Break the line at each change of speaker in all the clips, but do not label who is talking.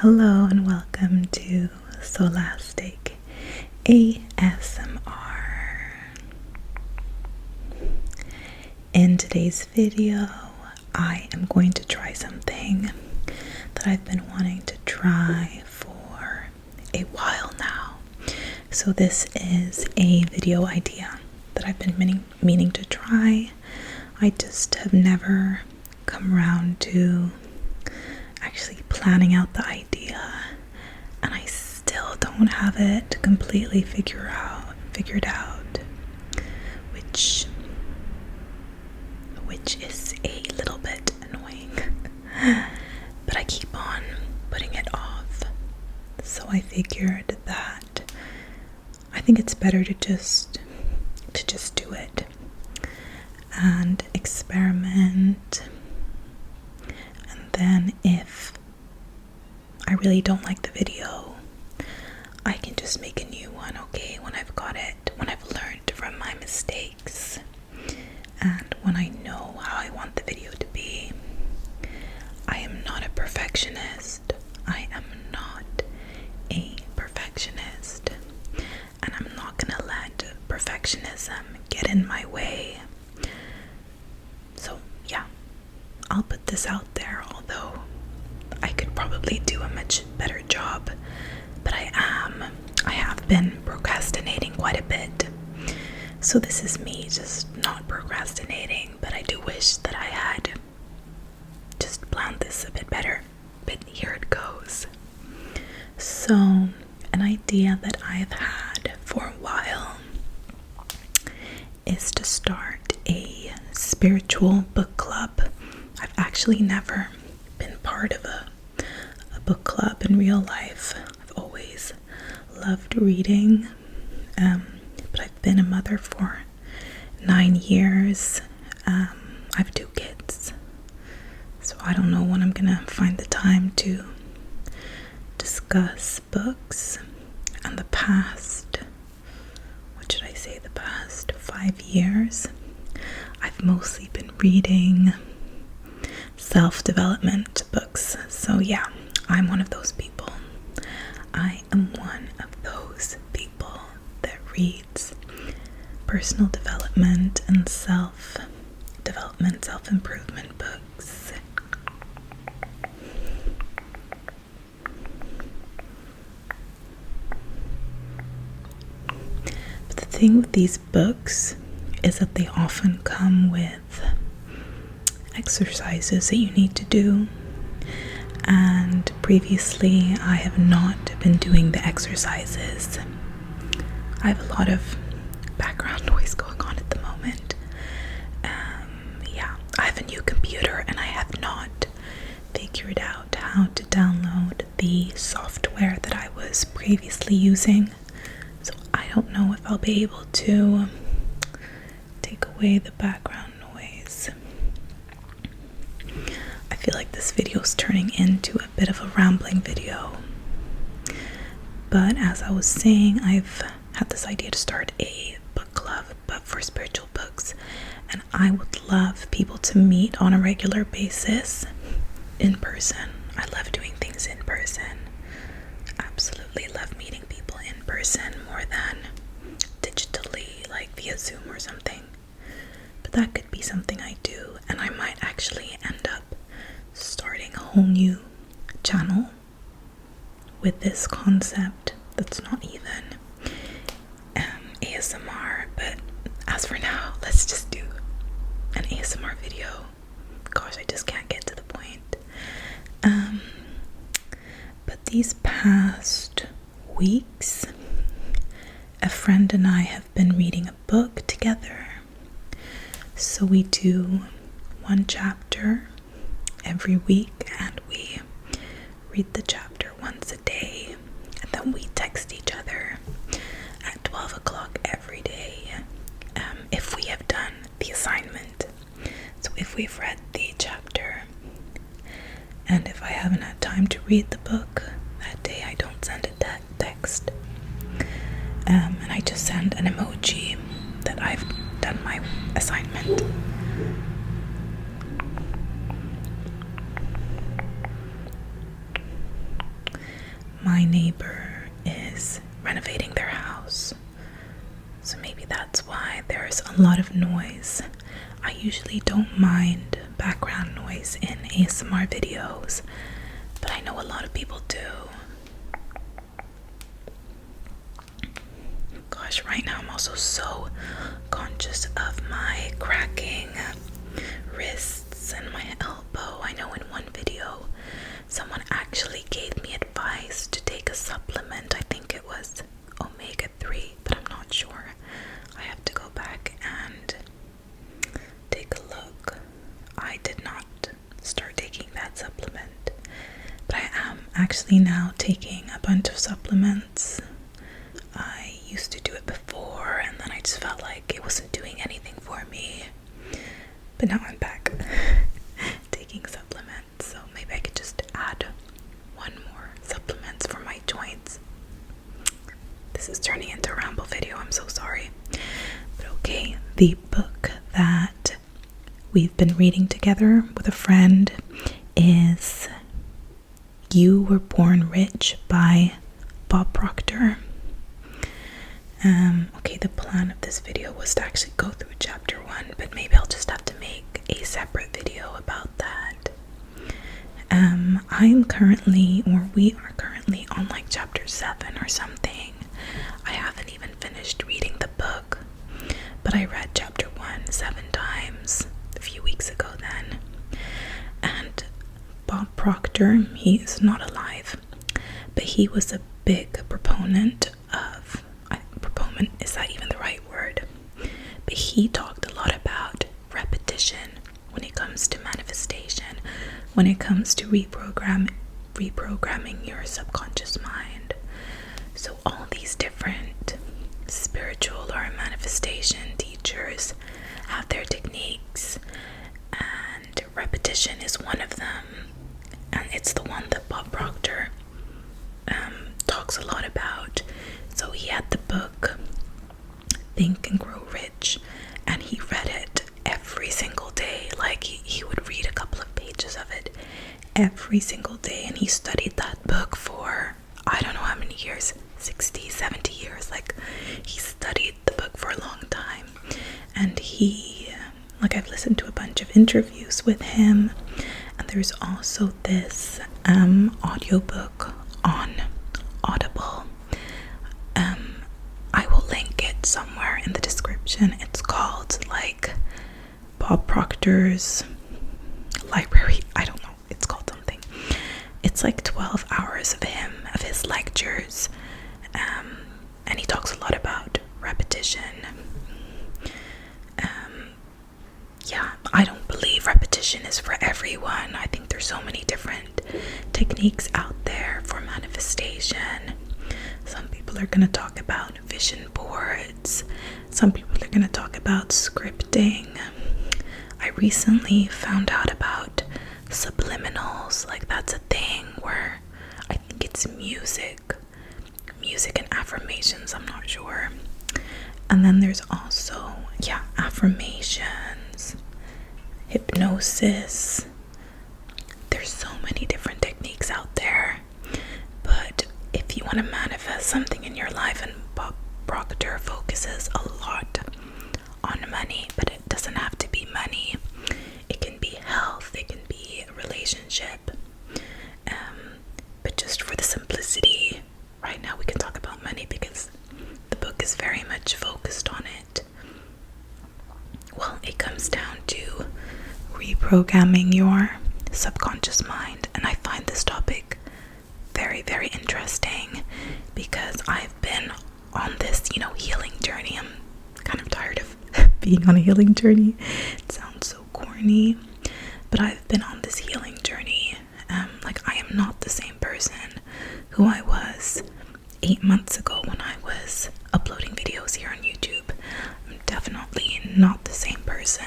Hello and welcome to Solastic ASMR. In today's video, I am going to try something that I've been wanting to try for a while now. So this is a video idea that I've been meaning to try. I just have never come around to actually planning out the idea, and I still don't have it completely figured out, which is a little bit annoying. But I keep on putting it off. So I figured that I think it's better to just do it and experiment. And then if I really don't like the video, I can just make a new one, okay? When I've got it, when I've learned from my mistakes, and when I know how I want the video to be. I am not a perfectionist. I am not a perfectionist. And I'm not gonna let perfectionism get in my way. So yeah, I'll put this out there, although I could probably do a much better job, but I have been procrastinating quite a bit. So this is me just not procrastinating, but I do wish that I had just planned this a bit better. But here it goes. So an idea that I've had for a while is to start a spiritual book club. I've actually never been part of a book club in real life. I've always loved reading, but I've been a mother for 9 years. I have 2 kids, so I don't know when I'm gonna find the time to discuss books. And the past 5 years, I've mostly been reading self-development books. So yeah, I'm one of those people. I am one of those people that reads personal development and self-development, self-improvement books. But the thing with these books is that they often come with exercises that you need to do, and previously I have not been doing the exercises. I have a lot of background noise going on at the moment. I have a new computer and I have not figured out how to download the software that I was previously using, so I don't know if I'll be able to take away the background noise. I feel like this video is turning into a bit of a rambling video, but as I was saying, I've had this idea to start a book club, but for spiritual books, and I would love people to meet on a regular basis in person. I love doing things in person. Absolutely love meeting people in person more than digitally, like via Zoom or something. But that could be something I do, and I might actually end up starting a whole new channel with this concept that's not even ASMR. But as for now, let's just do an ASMR video. Gosh, I just can't get to the point. But these past weeks, a friend and I have been reading a book together. So we do 1 chapter every week, and we read the chapter once a day, and then we text each other at 12 o'clock every day if we have done the assignment. So if we've read the chapter, and if I haven't had time to read the book that day, I don't send a text, and I just send an emoji that I've done my assignment. my neighbor is renovating their house, so maybe that's why there's a lot of noise. I usually don't mind background noise in ASMR videos, but I know a lot of people do. Gosh, right now I'm also so conscious of my cracking wrists and my elbow. I know in one video someone actually gave me advice to take a supplement. I think it was omega-3, but I'm not sure. I have to go back and take a look. I did not start taking that supplement, but I am actually now taking a bunch of supplements. I used to do it before, and then I just felt like it wasn't doing anything for me. But now I'm back taking supplements, so maybe I could just add one more supplements for my joints. This is turning into a ramble video, I'm so sorry. But okay, the book that we've been reading together with a friend is You Were Born Rich by Bob Proctor. Okay, the plan of this video was to actually go through chapter 1, but maybe I'll just have to make a separate video about that. We are currently on like chapter 7 or something. I haven't even finished reading the book, but I read chapter 1 7 times a few weeks ago then. And Bob Proctor, he is not alive, but he was a big proponent of, is that even the right word? But he talked a lot about repetition when it comes to manifestation, when it comes to reprogramming your subconscious mind. So all these different spiritual or manifestation teachers have their techniques, and repetition is one of them, and it's the one that Bob Proctor talks a lot about. So he had the book Think and Grow Rich, and he read it every single day. Like he would read a couple of pages of it every single day, and he studied that book for I don't know how many years, 60, 70 years. Like, he studied the book for a long time, and I've listened to a bunch of interviews with him, and there's also this audiobook on Audible. I will link it somewhere in the description. It's called like Bob Proctor's Library. I don't know. It's called something. It's like 12 hours of his lectures. And he talks a lot about repetition. Yeah, I don't believe repetition is for everyone. I think there's so many different techniques out there for manifestation. Some people are going to talk about vision boards. Some people are going to talk about scripting. I recently found out about subliminals. Like, that's a thing where I think it's music and affirmations, I'm not sure. And then there's also, affirmations, hypnosis. There's so many different techniques out there. But if you want to manifest something in your life, and Bob Proctor focuses a lot on money, but it doesn't have to be money. It can be health, it can be a relationship. But just for the simplicity, right now we can talk about money because the book is very much focused on it. Well, it comes down to reprogramming your subconscious mind, and I find this topic very, very interesting because I've been on this, healing journey. I'm kind of tired of being on a healing journey. It sounds so corny, but I've been on this healing journey. I am not the same person who I was 8 months ago when I was uploading videos here on YouTube. I'm definitely not the same person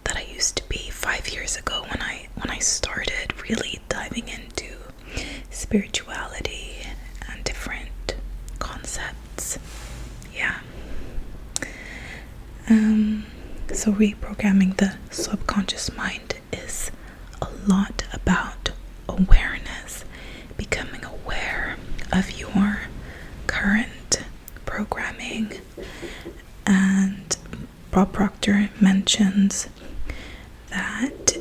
that I used to be 5 years ago when I started really diving into spirituality and different concepts. Yeah. So reprogramming the subconscious mind is a lot about awareness, becoming aware Bob Proctor mentions that,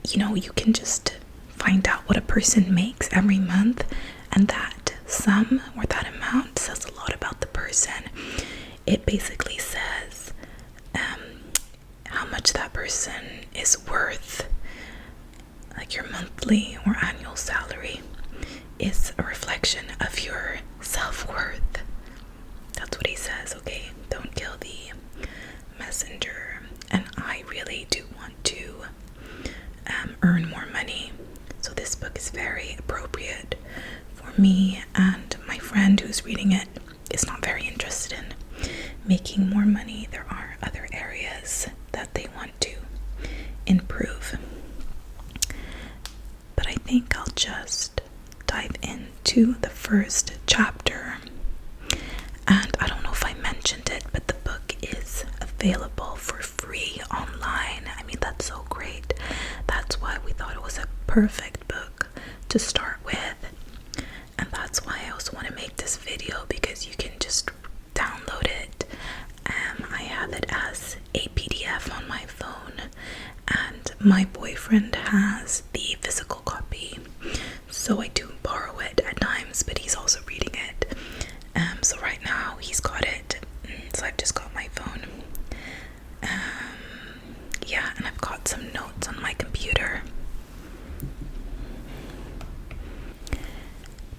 you can just find out what a person makes every month, and that sum or that amount says a lot about the person. It basically says how much that person is worth. Like your monthly or annual salary is a reflection of your self-worth. That's what he says. Okay, don't kill the messenger. And I really do want to earn more money, so this book is very appropriate for me. And my friend who's reading it is not very interested in making more money. There are other areas that they want to improve. But I think I'll just dive into the first chapter. And I don't know if I mentioned it, but the book is available for free online. I mean, that's so great. That's why we thought it was a perfect book to start with. And that's why I also want to make this video, because you can just download it. I have it as a PDF on my phone, and my boyfriend has the physical copy, so I do borrow it at times, but he's also reading it. So right now he's got it, so I've just got my phone. Yeah, and I've got some notes on my computer.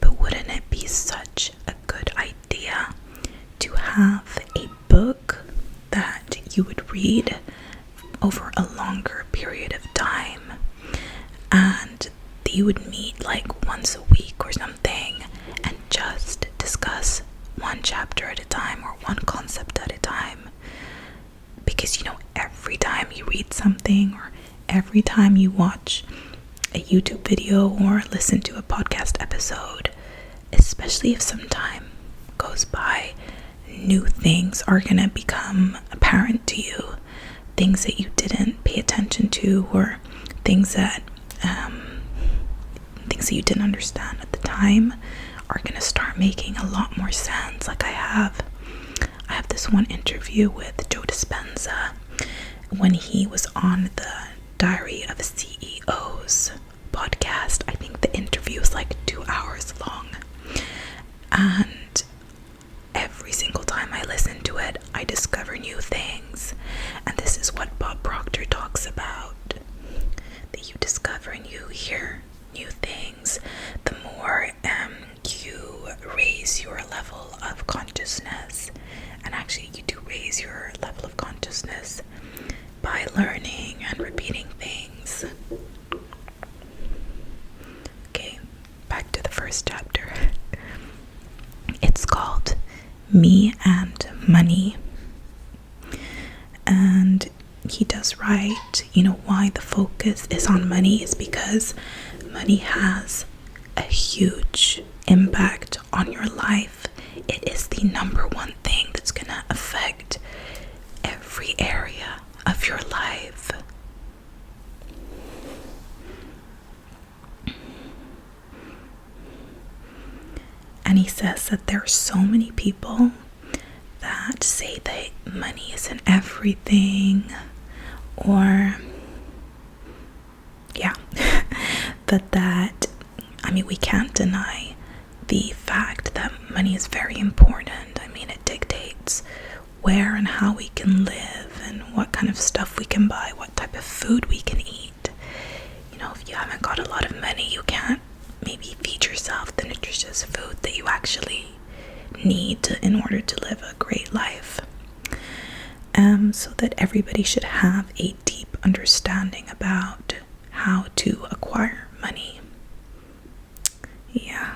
But wouldn't it be such a good idea to have a book that you would read over a longer period of time, and that you would meet like once a week or something and just discuss one chapter at a time or one concept at a time? Because every time you read something, or every time you watch a YouTube video or listen to a podcast episode, especially if some time goes by, new things are gonna become apparent to you. Things that you didn't pay attention to, or things that you didn't understand at the time are gonna start making a lot more sense. Like I have this one interview with Joe Dispenza when he was on the Diary of a CEO's podcast. I think the interview was like 2 hours long, and every single time I listen to it, I discover new things. And this is what Bob Proctor talks about, that you discover and you hear new things, the more you raise your level of consciousness. And actually you do raise your level of consciousness by learning and repeating things. Okay, back to the first chapter. It's called Me and Money. And he does write, why the focus is on money is because money has a huge impact on your life. It is the number one thing that's gonna affect every area of your life. And he says that there are so many people that say that money isn't everything, or but that, we can't deny the fact that money is very important. It dictates where and how we can live, and what kind of stuff we can buy, what type of food we can eat. If you haven't got a lot of money, you can't maybe feed yourself the nutritious food that you actually need in order to live a great life. So that everybody should have a deep understanding about how to acquire money. Yeah.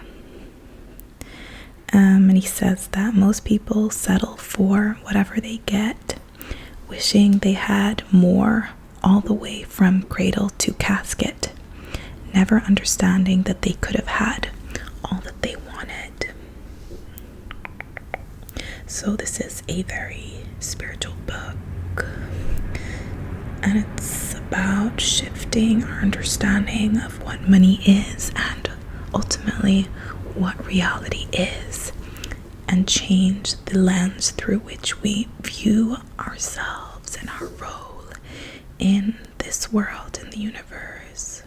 And he says that most people settle for whatever they get, wishing they had more all the way from cradle to casket, never understanding that they could have had all that they wanted. So this is a very spiritual book, and it's about shifting our understanding of what money is, and ultimately what reality is, and and change the lens through which we view ourselves and our role in this world, in the universe.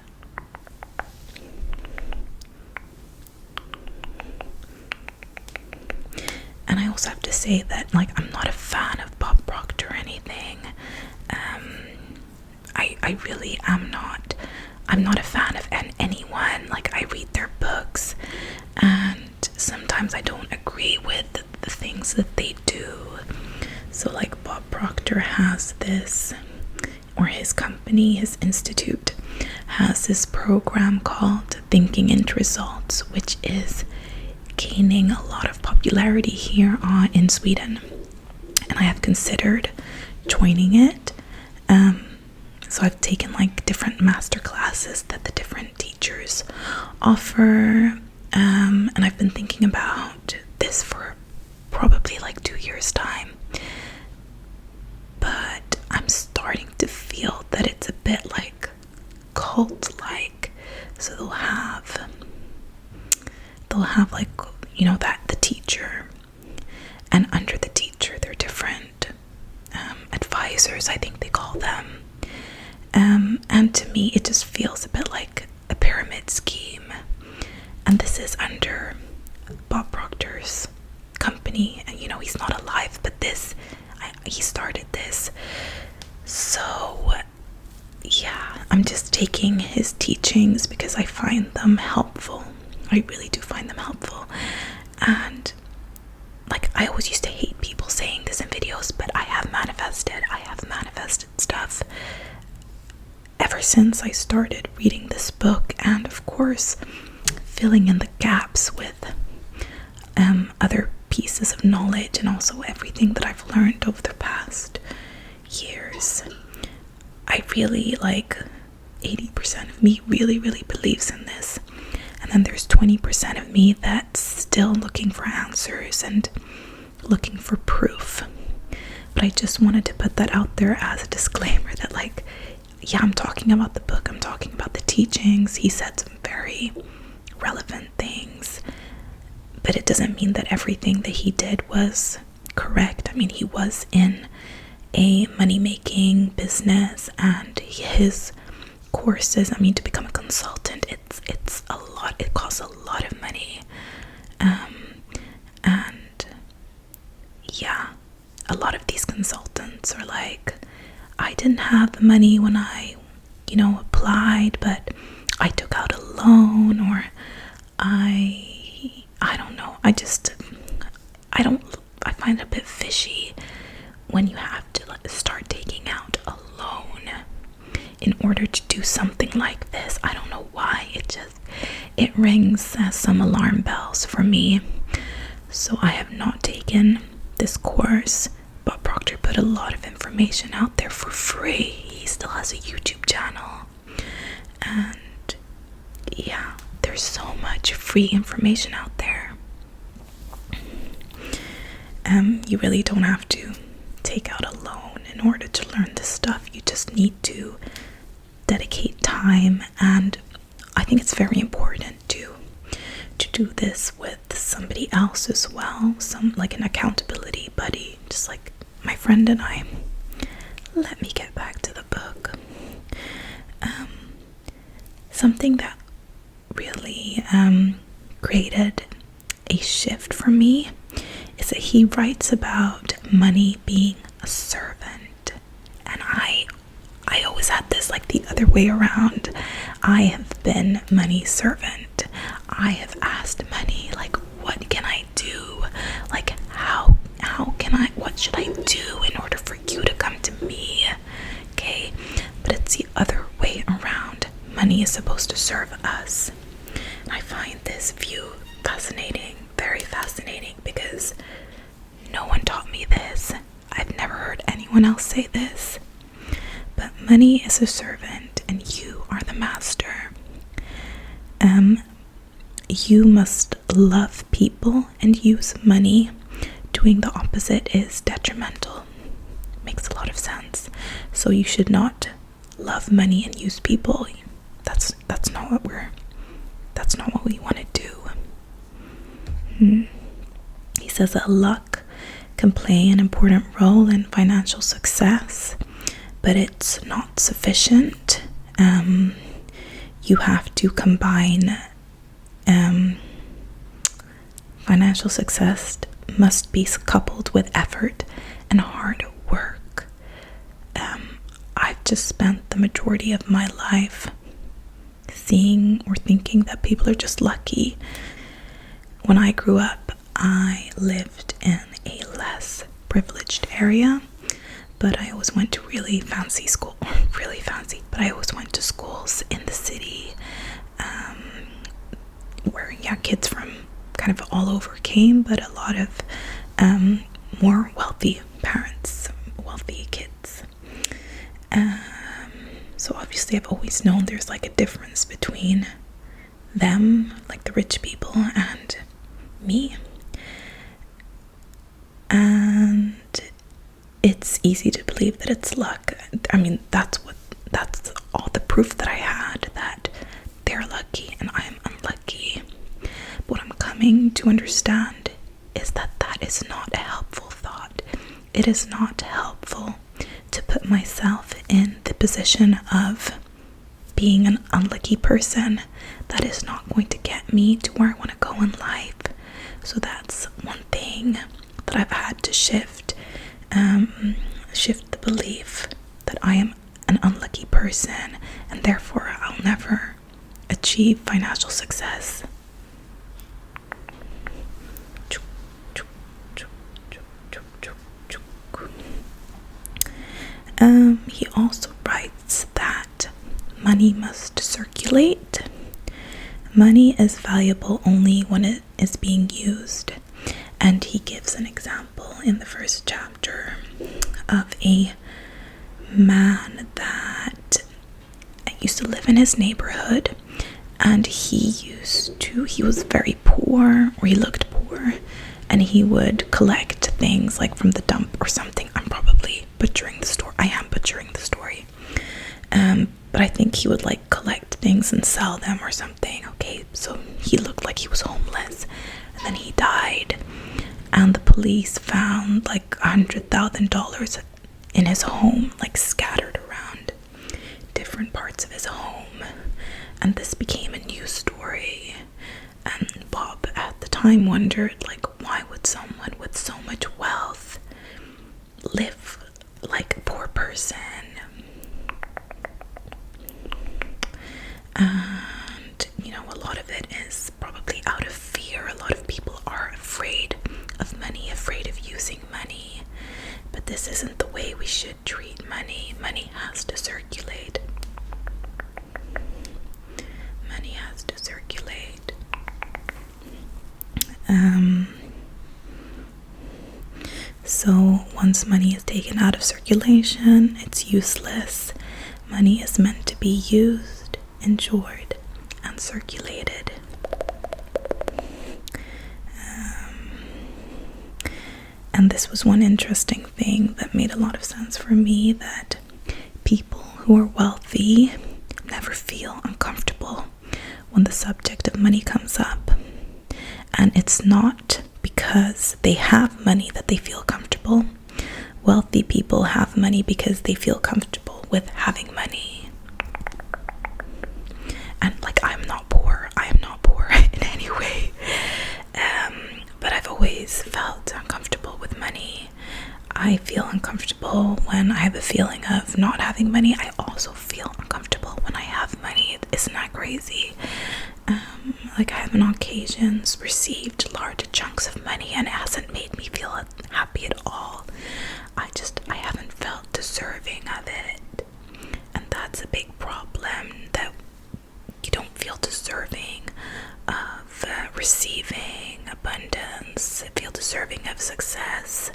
And I also have to say that, like, I'm not a fan of Bob Proctor or anything. I really am not. I'm not a fan of anyone. Like, I read their books, and sometimes I don't agree with the things that they do. So, like, Bob Proctor has this, or his company, his institute, has this program called Thinking into Results, which is gaining a lot of popularity here in Sweden, and I have considered joining it. So I've taken like different master classes that the different teachers offer, and I've been thinking about this for probably like 2 years' time, but I'm starting to feel that it's a bit like cult-like. So they'll have like, you know, that the teacher, and under the teacher there are different advisors, I think they call them, and to me it just feels a bit like a pyramid scheme. And this is under Bob Proctor's company, and you know, he's not alive, but he started this. So yeah, I'm just taking his teachings because I find them helpful. I really do find them helpful. And like, I always used to hate people saying this in videos, but I have manifested stuff ever since I started reading this book, and of course filling in the gaps with other pieces of knowledge, and also everything that I've learned over the past years. I really, like, 80% of me really believes in this, and then there's 20% of me that's still looking for answers and looking for proof. But I just wanted to put that out there as a disclaimer that, like, yeah, I'm talking about the book, I'm talking about the teachings. He said some very relevant things, but it doesn't mean that everything that he did was correct. I mean, he was in a money-making business, and his courses, I mean, to become a consultant, it's a lot. It costs a lot of money, and yeah, a lot of these consultants are like, I didn't have the money when I, you know, applied, but I took out a loan, or I don't know. I find it a bit fishy when you have to start taking out a loan in order to do something like this. I don't know why. It rings as some alarm bells for me. So I have not taken this course. Bob Proctor put a lot of information out there for free. He still has a YouTube channel, and yeah, there's so much free information out there. You really don't have to take out a loan in order to learn this stuff. You just need to dedicate time, and I think it's very important to do this with somebody else as well, like an accountability buddy, just like my friend and I. Let me get back to the book. Something that really created a shift for me is that he writes about money being a servant, and I always had this like the other way around. I have been money's servant. I have asked money, like, what can I do? Like, how can I, what should I do in order for you to come to me? Okay, but it's the other way around. Money is supposed to serve us. And I find this view fascinating, very fascinating, because no one taught me this. I've never heard anyone else say this. But money is a servant and you are the master. You must love people and use money. Doing the opposite is detrimental. Makes a lot of sense. So you should not love money and use people. That's not what we want to do. He says says that luck can play an important role in financial success, but it's not sufficient. You have to combine financial success must be coupled with effort and hard work. I've just spent the majority of my life seeing or thinking that people are just lucky. When I grew up, I lived in a less privileged area, but I always went to really fancy school, but I always went to schools in the city, where kids from kind of all over came, but a lot of more wealthy parents, wealthy kids. So obviously I've always known there's like a difference between them, like the rich people, and me. And it's easy to believe that it's luck. I mean, that's all the proof that I had that they're lucky and I'm unlucky. What I'm coming to understand is that that is not a helpful thought. It is not helpful to put myself in the position of being an unlucky person. That is not going to get me to where I want to go in life. So that's one thing that I've had to shift the belief that I am an unlucky person and therefore I'll never achieve financial success. He also writes that money must circulate. Money is valuable only when it is being used. And he gives an example in the first chapter of a man that used to live in his neighborhood, and he was very poor, or he looked poor, and he would collect things like from the dump or something. I'm probably butchering the story. I am butchering the story. But I think he would like collect things and sell them or something. Okay, so he looked like he was homeless, and then he died, and the police found like $100,000 in his home, like scattered around different parts of his home. And this became a news story, and Bob at the time wondered, like, why would someone with so much wealth live like a poor person? And a lot of it is probably out of fear. A lot of people are afraid of money, afraid of using money, but this isn't the way we should treat money. Money has to circulate. Money has to circulate. So once money is taken out of circulation, it's useless. Money is meant to be used, enjoyed, and circulated. And this was one interesting thing that made a lot of sense for me, that people who are wealthy never feel uncomfortable when the subject of money comes up. And it's not because they have money that they feel comfortable. Wealthy people have money because they feel comfortable with having money. And like, I am not poor in any way. But I've always felt uncomfortable with money. I feel uncomfortable when I have a feeling of not having money. I also feel uncomfortable when I have money. Isn't that crazy? Like, I have on occasions received large chunks of money and it hasn't made me feel happy at all. I haven't felt deserving of it. And that's a big problem, that you don't feel deserving of receiving abundance, feel deserving of success.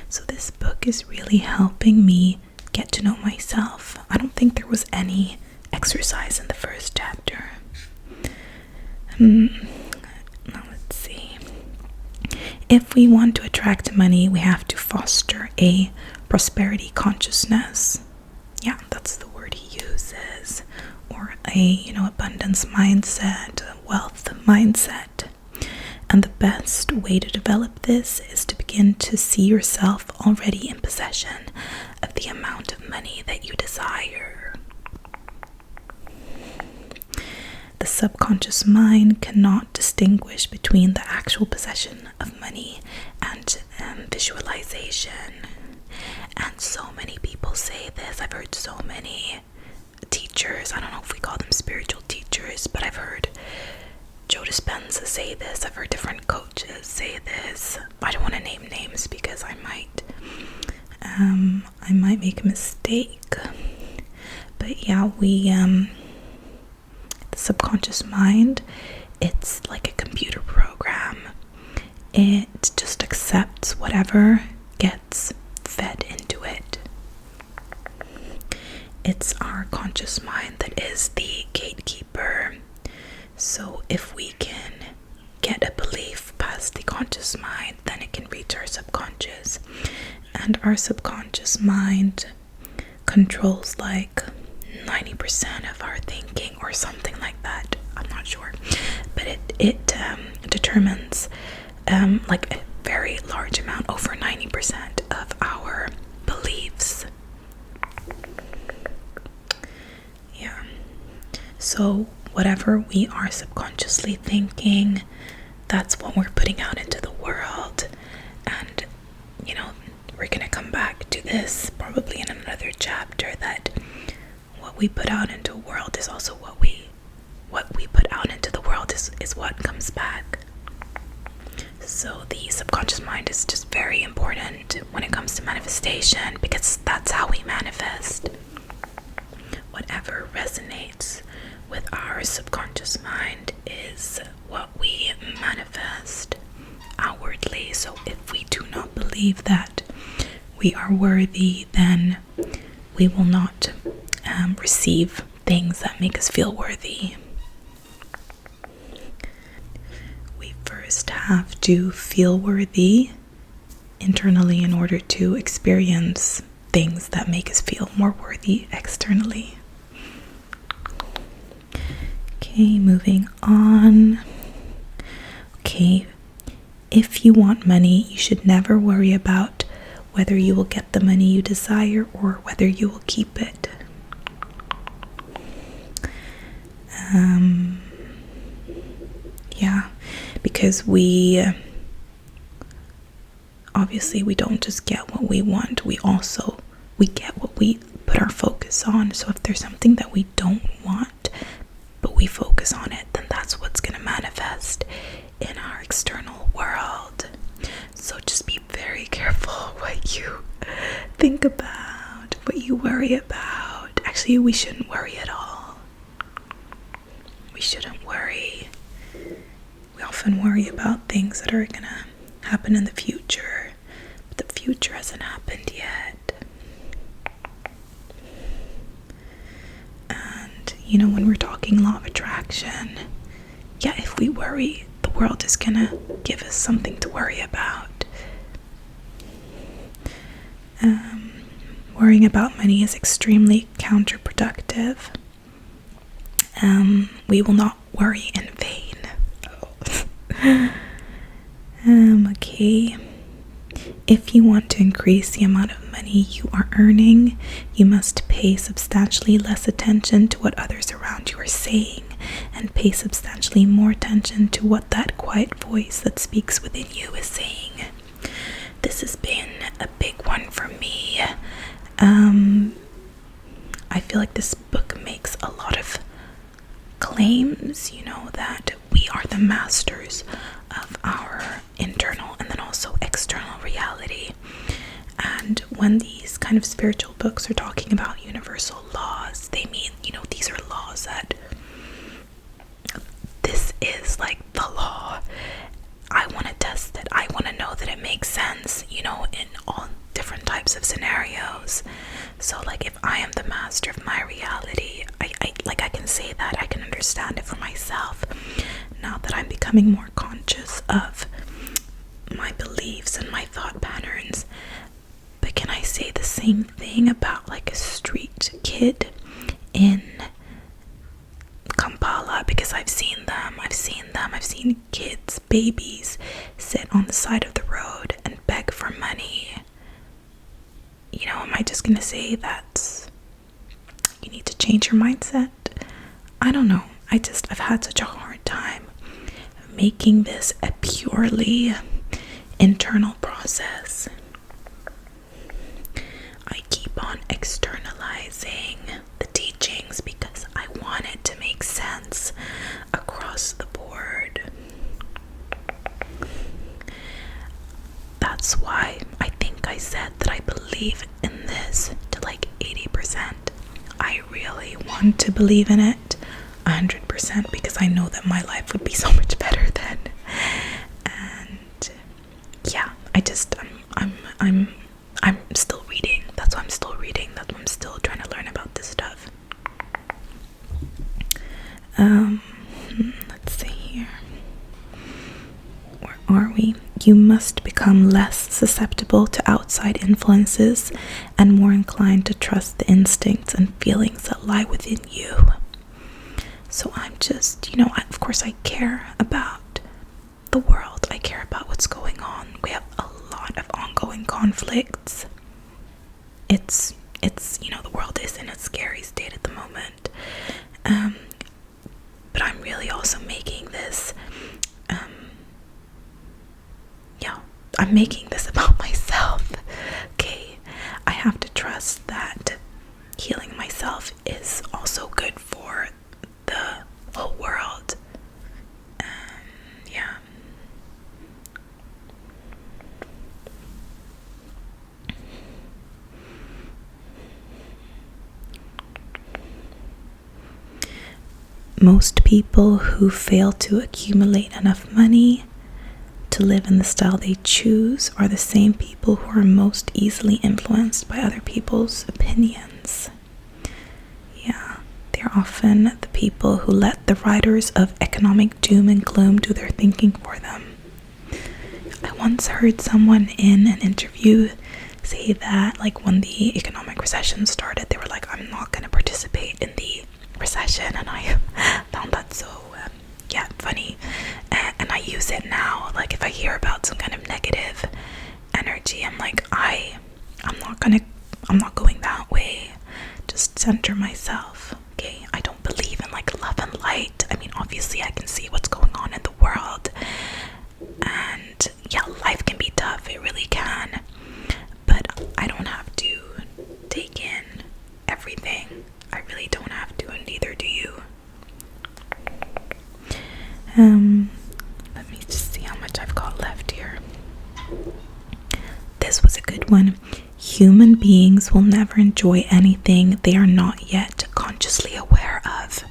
So this book is really helping me get to know myself. I don't think there was any exercise in the first chapter. Now let's see. If we want to attract money, we have to foster a prosperity consciousness. Yeah, that's the word he uses. Or a abundance mindset, wealth mindset. And the best way to develop this is to begin to see yourself already in possession of the amount of money that you desire. The subconscious mind cannot distinguish between the actual possession of money and visualization. And so many people say this. I've heard so many teachers, I don't know if we call them spiritual teachers, but I've heard Joe Dispenza say this. I've heard different coaches say this. I don't want to name names because I might make a mistake. But yeah, the subconscious mind, it's like a computer program. It just accepts whatever gets fed into it. It's our conscious mind that is the gatekeeper. So if we can get a belief past the conscious mind, then it can reach our subconscious. And our subconscious mind controls like 90% of our thinking or something like that. I'm not sure. But it determines like a very large amount, over 90% of our beliefs. Yeah. So whatever we are subconsciously thinking, that's what we're putting out into the world. And, we're going to come back to this probably in another chapter, that what we put out into the world is also what we put out into the world is what comes back. So the subconscious mind is just very important when it comes to manifestation, because that's how we manifest. Whatever resonates with our subconscious mind is what we manifest outwardly. So if we do not believe that we are worthy, then we will not receive things that make us feel worthy. We first have to feel worthy internally in order to experience things that make us feel more worthy externally. Okay, moving on. Okay, if you want money, you should never worry about whether you will get the money you desire or whether you will keep it. Yeah, because we don't just get what we want, we get what we put our focus on. So if there's something that we don't want, but we focus on it, then that's what's going to manifest in our external world. So just be very careful what you think about, what you worry about. Actually, we shouldn't worry at all. We shouldn't worry. We often worry about things that are gonna happen in the future, but the future hasn't happened yet. And when we're talking law of attraction, yeah, if we worry, the world is gonna give us something to worry about. Worrying about money is extremely counterproductive. We will not worry in vain. Okay. If you want to increase the amount of money you are earning, you must pay substantially less attention to what others around you are saying, and pay substantially more attention to what that quiet voice that speaks within you is saying. This has been a big one for me. I feel like this book makes a lot of claims, that we are the masters of our internal and then also external reality. And when these kind of spiritual books are talking about universal laws, they mean, these are laws that this is like the law. I want to test it. I want to know that it makes sense, in all different types of scenarios. So like if I am the master of my reality, I can say that, I can understand it for myself. Now that I'm becoming more conscious of my beliefs and my thought patterns. But can I say the same thing about like a street kid in Kampala? Because I've seen them. I've seen kids, babies, sit on the side of the road and beg for money. Am I just gonna say that you need to change your mindset? I don't know. I've had such a hard time making this a purely internal process. I keep on externalizing the teachings because I want it to make sense across the board. That's why I think I said that I believe in this to like 80%. I really want to believe in it 100% because I know that my life would be so much better then. And yeah, I'm still reading. That's why I'm still reading. That's why I'm still trying to learn about this stuff. Let's see here. Where are we? You must become less susceptible to outside influences and more inclined to trust the instincts and feelings that lie within you. So I'm just, of course I care about the world. I care about what's going on. We have a lot of ongoing conflicts. It's the world is in a scary state at the moment. But I'm really also making this, I'm making this about myself. Okay, I have to trust that healing myself is also good for the whole world. Yeah. Most people who fail to accumulate enough money to live in the style they choose are the same people who are most easily influenced by other people's opinions. Yeah, they're often the people who let the writers of economic doom and gloom do their thinking for them. I once heard someone in an interview say that, like, when the economic recession started, they were like, I'm not going to participate in the recession, and I found that so funny, and I use it now. Like, if I hear about some kind of negative energy, I'm like, I'm not going that way. Just center myself. Okay, I don't believe in like love and light. I mean, obviously I can see what's going on in the world, and yeah, life can be tough, it really can, but I don't have to take in everything. I really don't have to, and neither do you. Let me just see how much I've got left here. This was a good one. Human beings will never enjoy anything they are not yet consciously aware of.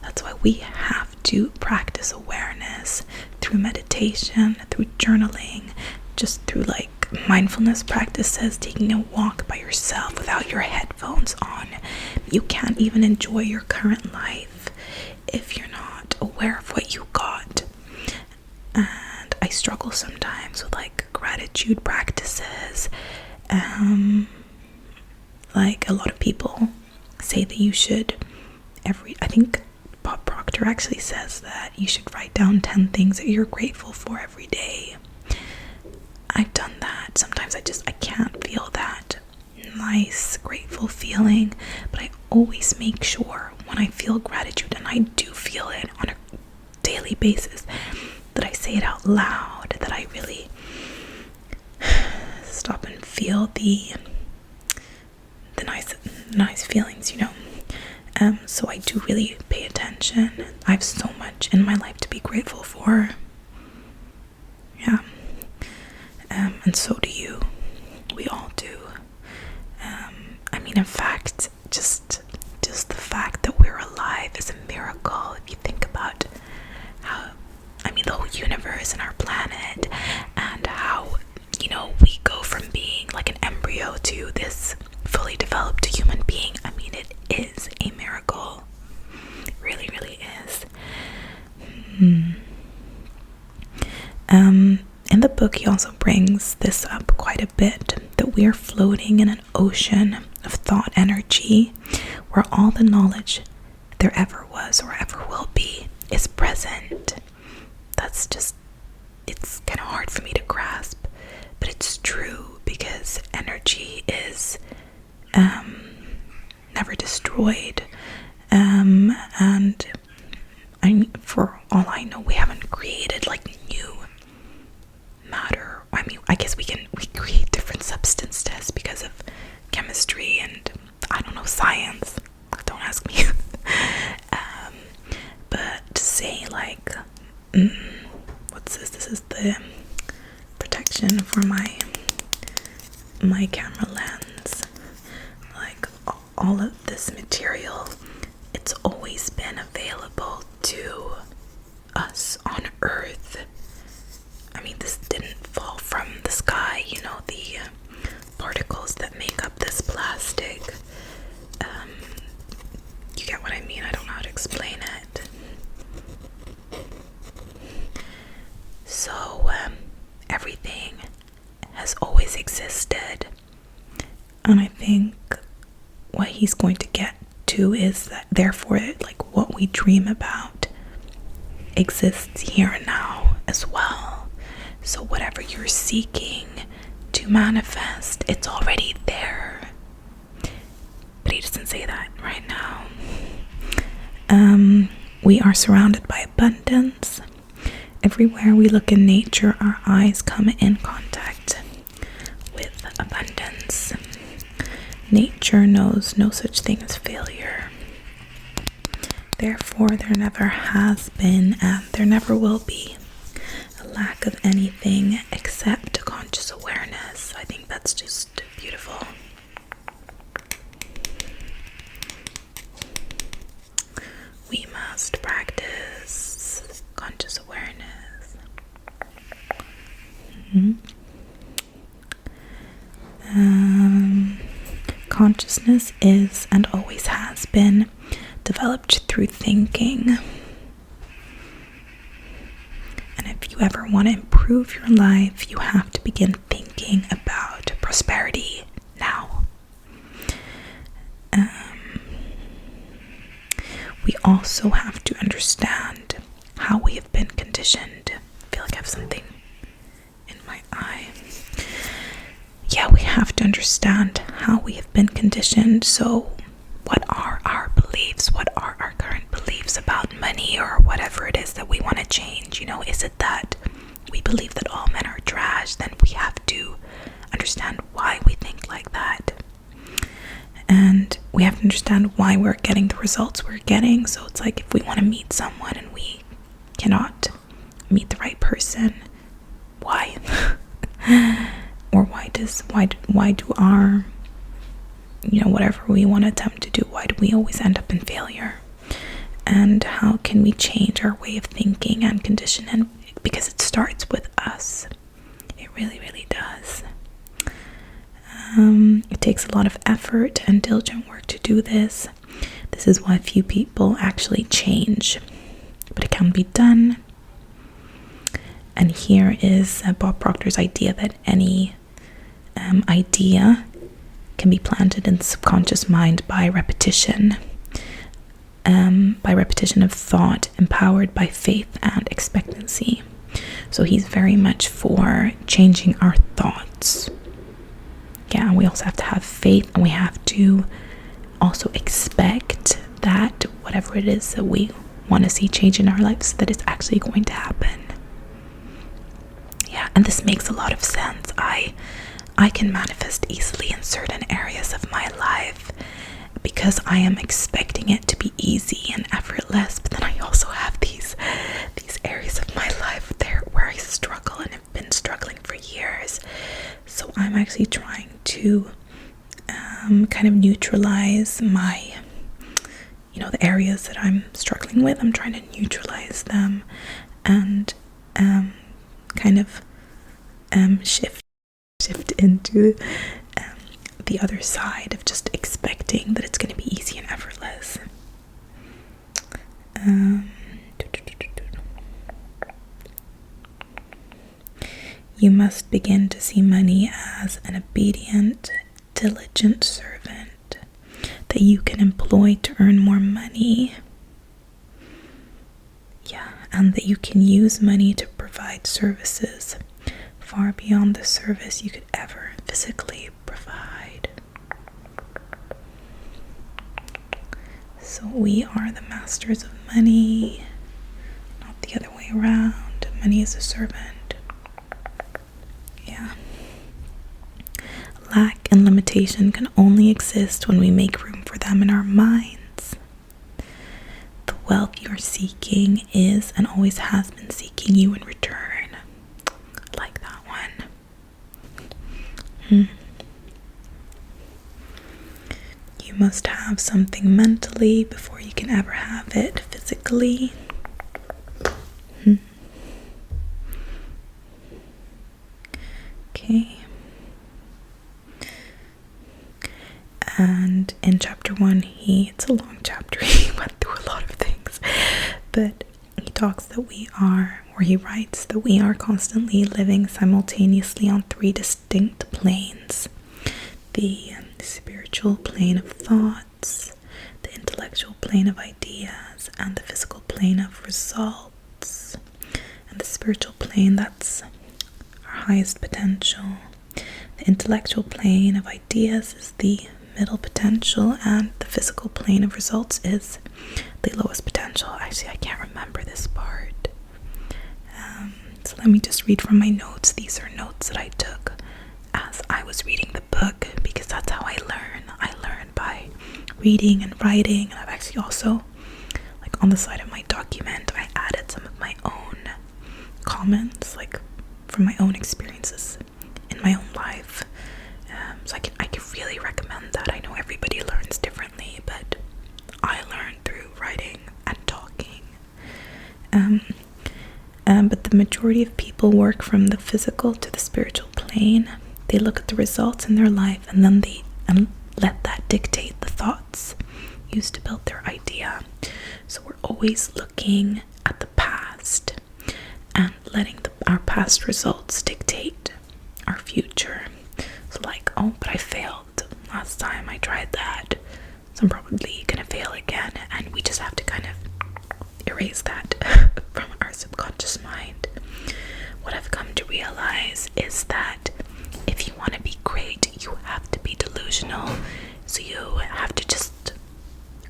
That's why we have to practice awareness through meditation, through journaling, just through like mindfulness practices, taking a walk by yourself without your headphones on. You can't even enjoy your current life if you're not aware of what you got. And I struggle sometimes with like gratitude practices. Like, a lot of people say that you should I think Bob Proctor actually says that you should write down 10 things that you're grateful for every day. I've done that. Sometimes I can't feel that nice, grateful feeling, but I always make sure when I feel gratitude, and I do feel it on a daily basis, that I say it out loud, that I really stop and feel the nice feelings, so I do really pay attention. I have so much in my life to be grateful for. Yeah. And so do you. We all do. I mean, in fact, just the fact that we're alive is a miracle. If you think about the whole universe and our planet, and how, we go from being like an embryo to this fully developed human being. I mean, it is a miracle. It really, really is. In the book, he also brings this up quite a bit, that we are floating in an ocean of thought energy where all the knowledge there ever was or ever will be is present. that's just, it's kind of hard for me to grasp, but it's true, because energy is never destroyed, and I mean, for all I know, we haven't created like new matter. I mean, I guess we create different substances because of chemistry and, I don't know, science. Don't ask me. But to say like, what's this? This is the protection for my camera lens. Like, all of this material, it's always been available to us on Earth. I mean, this didn't fall from the sky, you know, the particles that make up this plastic. You get what I mean? I don't know how to explain it. So, everything has always existed. And I think what he's going to get to is that, therefore, like, what we dream about exists here and now as well. So whatever you're seeking to manifest, it's already there. But he doesn't say that right now. We are surrounded by abundance. Everywhere we look in nature, our eyes come in contact with abundance. Nature knows no such thing as failure. Therefore, there never has been, and there never will be, a lack of anything except conscious awareness. I think that's just beautiful. We must practice conscious awareness. Consciousness is and always has been developed through thinking. And if you ever want to improve your life, you have to begin thinking about prosperity now. We also have to understand how we have been conditioned. I feel like I have something in my eye. Yeah, we have to understand how we have been conditioned. So, what are our beliefs? What are our current beliefs about money or whatever it is that we want to change? You know, is it that we believe that all men are trash? Then we have to understand why we think like that. And we have to understand why we're getting the results we're getting. So it's like, if we want to meet someone and we cannot meet the right person, why? Or why do our, you know, whatever we want to attempt to do, why do we always end up in failure? And how can we change our way of thinking and condition? And because it starts with us. It really, really does. It takes a lot of effort and diligent work to do this. This is why few people actually change, but it can be done. And here is Bob Proctors' idea that any idea can be planted in the subconscious mind by repetition of thought, empowered by faith and expectancy. So he's very much for changing our thoughts. Yeah, we also have to have faith, and we have to also expect that whatever it is that we want to see change in our lives, that it's actually going to happen. Yeah, and this makes a lot of sense. I can manifest easily in certain areas of my life because I am expecting it to be easy and effortless, but then I also have these areas of my life there where I struggle and have been struggling for years. So I'm actually trying to kind of neutralize my, you know, the areas that I'm struggling with. I'm trying to neutralize them and kind of shift into the other side of just expecting that it's going to be easy and effortless. You must begin to see money as an obedient, diligent servant that you can employ to earn more money. Yeah, and that you can use money to provide services far beyond the service you could ever physically provide. So we are the masters of money, not the other way around. Money is a servant. Yeah. Lack and limitation can only exist when we make room for them in our minds. The wealth you're seeking is and always has been seeking you in return. I like that one. You must have something mentally before you can ever have it physically. Okay. And in chapter 1, it's a long chapter, he went through a lot of things, but he writes that we are constantly living simultaneously on 3 distinct planes: the spiritual plane of thoughts, the intellectual plane of ideas, and the physical plane of results. And the spiritual plane, that's our highest potential. The intellectual plane of ideas is the middle potential, and the physical plane of results is the lowest potential. Actually, I can't remember this part. So let me just read from my notes. These are notes that I took as I was reading the book, because that's how I learn. I learn by reading and writing, and I've actually also, like on the side of my document, I added some of my own comments, like from my own experiences in my own life. So I can really recommend that. I know everybody learns differently, but I learned through writing and talking. But the majority of people work from the physical to the spiritual plane. They look at the results in their life, and then they let that dictate the thoughts used to build their idea. So we're always looking at the past and letting our past results dictate our future. So like, oh, but I failed last time I tried that, so I'm probably gonna fail again, and we just have to kind of erase that from our subconscious mind. What I've come to realize is that if you want to be great, you have to be delusional. So you have to just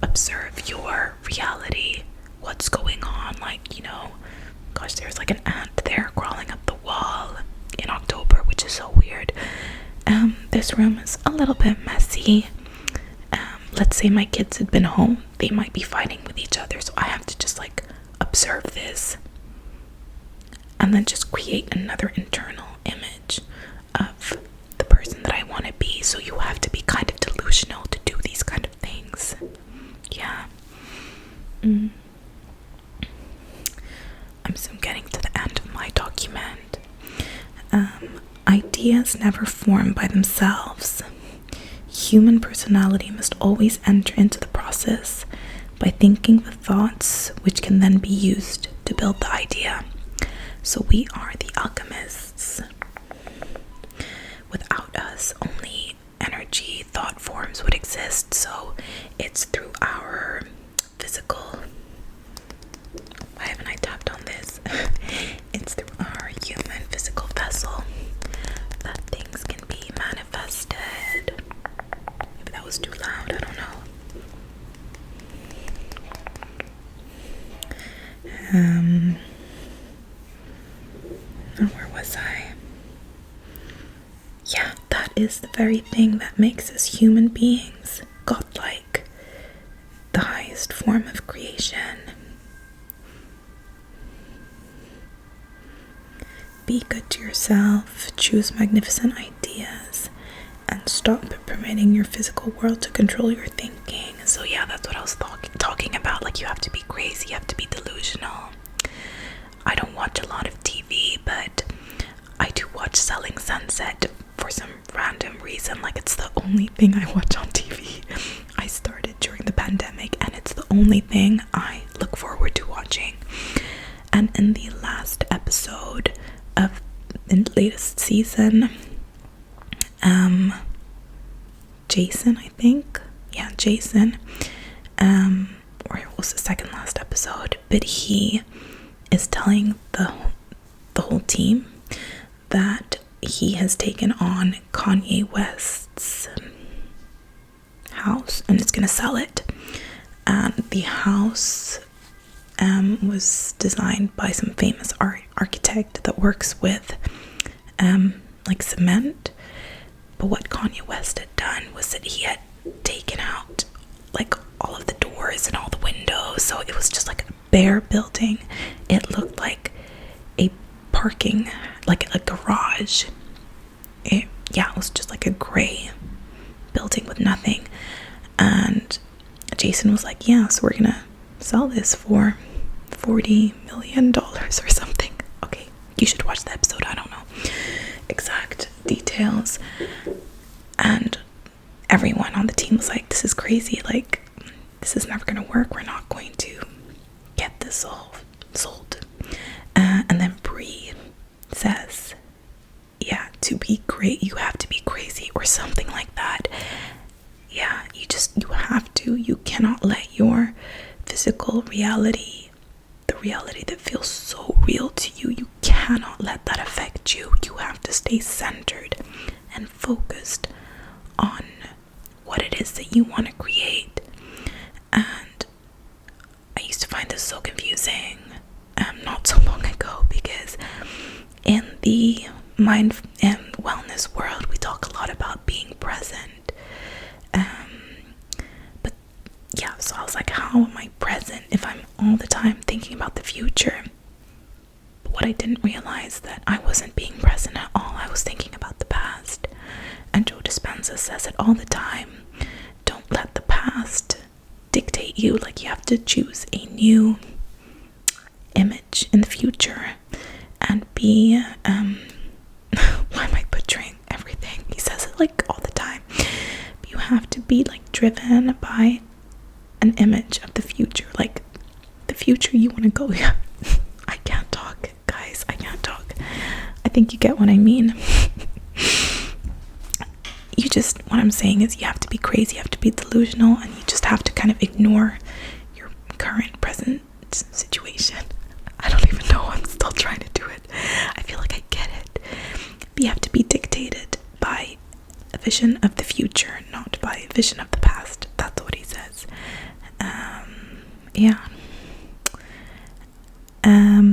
observe your reality, what's going on. Like, gosh, there's like an ant there crawling up the wall in October, which is so weird. This room is a little bit messy. Let's say my kids had been home, they might be fighting with each other, so I have to just like observe this and then just create another internal image of the person that I want to be. So you have to be kind of delusional to do these kind of things. Yeah. I'm soon getting to the end of my document. Ideas never form by themselves. Human personality must always enter into the process by thinking the thoughts which can then be used to build the idea. So we are the alchemists. Without us, only energy, thought forms would exist. So it's through our physical... Why haven't I tapped on this? It's through our human physical vessel that things can be manifested. Maybe that was too loud, I don't know. Where was I? Yeah, that is the very thing that makes us human beings godlike, the highest form of creation. Be good to yourself, choose magnificent ideas, and stop permitting your physical world to control your thinking. So yeah, that's what I was talking about. Like, you have to be crazy, you have to be delusional. I don't watch a lot of TV, but I do watch Selling Sunset for some random reason. Like, it's the only thing I watch on TV. I started during the pandemic, and it's the only thing I look forward to watching. And in the last episode of the latest season, Jason, I think, yeah, Jason, or it was the second last episode, but he is telling the whole team that he has taken on Kanye West's house and is going to sell it. And the house was designed by some famous architect that works with like cement. But what Kanye West had done was that he had taken out like all of the doors and all the windows, so it was just like a bare building. It looked like a parking, like a garage. It was just like a gray building with nothing. And Jason was like, yeah, so we're gonna sell this for $40 million or something. Okay, you should watch the episode. I don't know exact details. And everyone on the team was like, this is crazy, like this is never gonna work, we're not going to get this sold. And then Bree says, yeah, to be great you have to be crazy, or something like that. Yeah, you cannot let your physical reality, the reality that feels so real to you, you cannot let that affect you. You have to stay centered and focused on what it is that you want to create. And I used to find this so confusing not so long ago, because in the mind and wellness world we talk a lot about being present. But yeah, so I was like, how am I present if I'm all the time thinking about the future? But what I didn't realize, that I wasn't being present at all. I was thinking about the past. And Joe Dispenza says it all the time. Don't let the past dictate you. Like, you have to choose a new image in the future and be why am I butchering everything? He says it like all the time. But you have to be like driven by an image of the future, like the future you want to go. Yeah, I can't talk, guys. I can't talk. I think you get what I mean. What I'm saying is, you have to be crazy, you have to be delusional, and you just have to kind of ignore your current present situation. I don't even know, I'm still trying to do it. I feel like I get it. But you have to be dictated by a vision of the future, not by a vision of the past. That's what he says.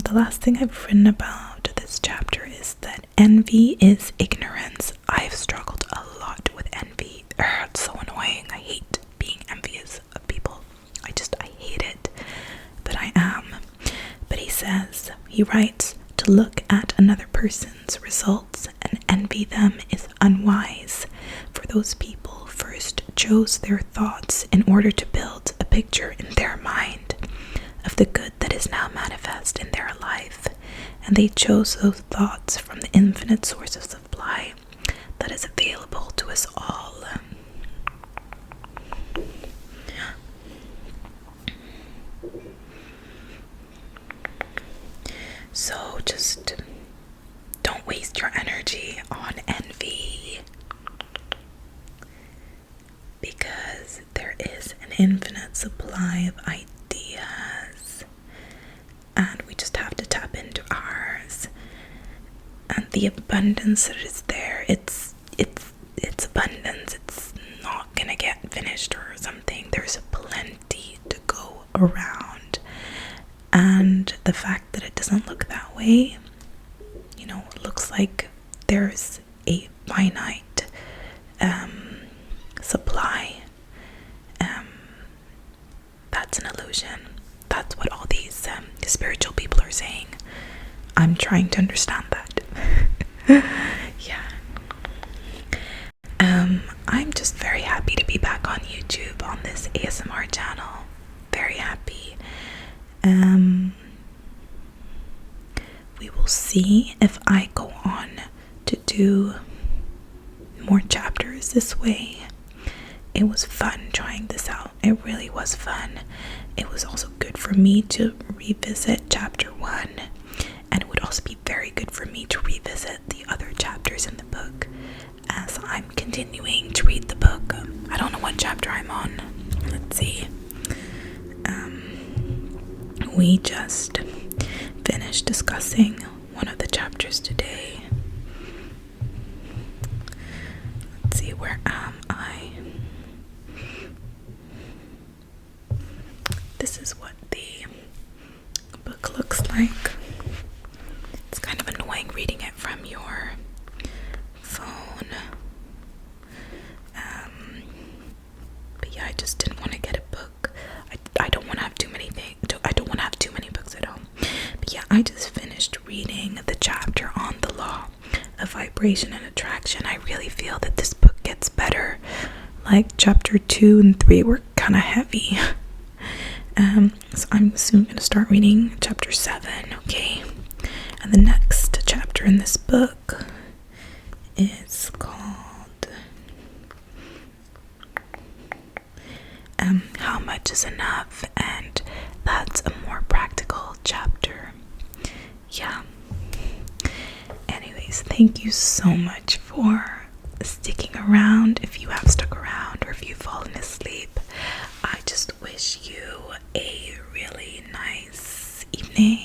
The last thing I've written about this chapter is that envy is ignorance. I've struggled a lot with envy. It's so annoying. I hate being envious of people. I hate it. But I am. But he writes, to look at another person's results and envy them is unwise, for those people first chose their thoughts in order to build a picture in their mind of the good that is now manifest in their life, and they chose those thoughts from the infinite source of supply that is available to us all. So just don't waste your energy on envy, because there is an infinite supply of ideas, and we just have to tap into ours. And the abundance that is there, it's abundance. It's not gonna get finished or something. There's plenty to go around. And the fact that it doesn't look that way, it looks like there's a finite supply. That's an illusion. That's what all these spiritual people are saying. I'm trying to understand that. Yeah. I'm just very happy to be back on YouTube on this ASMR channel. Very happy. We will see if I go on to do more chapters this way. It was fun trying this out. It really was fun. It was also good for me to revisit chapter 1, and it would also be very good for me to revisit the other chapters in the book as I'm continuing to read the book. I don't know what chapter I'm on. Let's see. We just finish discussing one of the chapters today. Let's see, where am I? This is what the book looks like. It's kind of annoying reading it from your phone. But yeah, I just didn't want to get a book. I don't want to have too many things. I don't want to have too many books at home. But yeah, I just finished reading the chapter on the law of vibration and attraction. I really feel that this book gets better. Like chapter 2 and 3 were kind of heavy. So I'm soon going to start reading chapter 7, okay? And the next chapter in this book is called How Much Is Enough, and that's a more practical chapter. Yeah. Anyways, thank you so much for sticking around. If you have stuck around or if you've fallen asleep, I just wish you a really nice evening